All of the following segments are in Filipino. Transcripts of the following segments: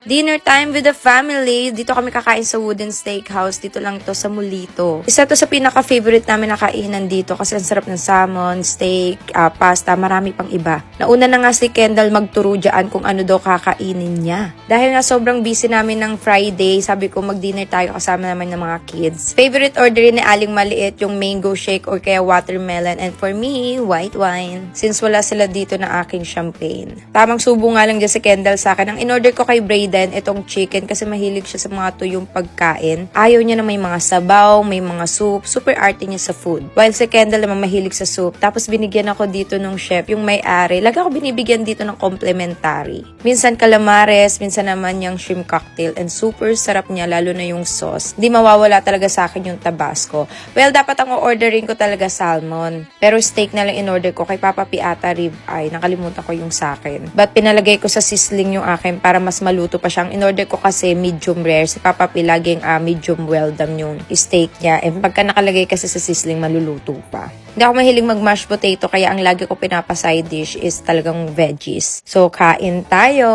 Dinner time with the family. Dito kami kakain sa Wooden Steakhouse. Dito lang to sa Mulito. Isa to sa pinaka-favorite namin na kainan dito kasi ang sarap ng salmon, steak, pasta, marami pang iba. Nauna na nga si Kendall magturo dyan kung ano daw kakainin niya. Dahil nga sobrang busy namin ng Friday, sabi ko mag-dinner tayo kasama naman ng mga kids. Favorite order ni Aling Maliit yung mango shake or kaya watermelon, and for me, white wine. Since wala sila dito na aking champagne. Tamang subo nga lang dyan si Kendall sa akin. Ang in-order ko kay Brayden, itong chicken kasi mahilig siya sa mga tuyong pagkain. Ayaw niya na may mga sabaw, may mga soup. Super arte niya sa food. While si Kendall naman mahilig sa soup. Tapos binigyan ako dito ng chef, yung may-ari. Lagi ako binibigyan dito ng complimentary. Minsan calamares, minsan naman yung shrimp cocktail. And super sarap niya, lalo na yung sauce. Hindi mawawala talaga sa akin yung Tabasco. Well, dapat ang ordering ko talaga salmon. Pero steak na lang in-order ko kay Papa Piata rib eye. Nakalimutan ko yung sa akin. But pinalagay ko sa sizzling yung akin para mas maluto pa siyang in-order ko kasi medium rare. Si Papa P laging medium well done yung steak niya. And pagka nakalagay kasi sa sizzling, maluluto pa. Hindi ako mahilig mag-mashed potato kaya ang lagi ko pinapa-side dish is talagang veggies. So, kain tayo.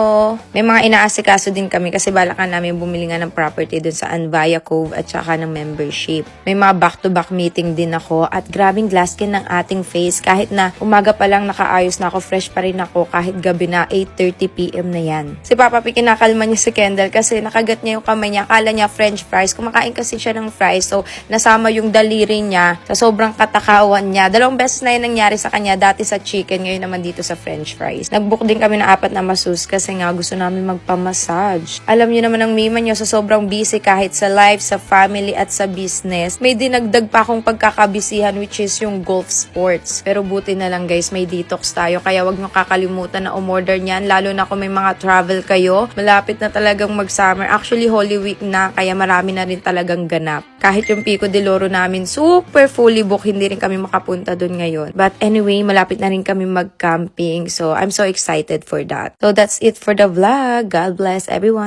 May mga inaasikaso din kami kasi balakan namin bumili nga ng property dun sa Anvaya Cove at saka ng membership. May mga back-to-back meeting din ako at grabing glass skin ng ating face. Kahit na umaga pa lang nakaayos na ako, fresh pa rin ako kahit gabi na 8:30 PM na yan. Si Papa P kinakalma niya si Kendall kasi nakagat niya yung kamay niya. Akala niya french fries. Kumakain kasi siya ng fries. So, nasama yung daliri niya sa sobrang katakawan niya. Dalawang beses na yun nangyari sa kanya, dati sa chicken, ngayon naman dito sa french fries. Nag-book din kami ng 4 na masseuse kasi nga gusto namin magpa-massage. Alam niyo naman ang mima niyo, sa sobrang busy kahit sa life, sa family at sa business, may dinagdag pa akong pagkakabisihan which is yung golf sports. Pero buti na lang guys, may detox tayo kaya wag niyo kakalimutan na umorder niyan, lalo na kung may mga travel kayo. Malapit na talagang mag-summer. Actually, Holy Week na, kaya marami na rin talagang ganap. Kahit yung Pico de Loro namin, super fully booked, hindi rin kami makapunta dun ngayon. But anyway, malapit na rin kami mag-camping. So, I'm so excited for that. So, that's it for the vlog. God bless everyone.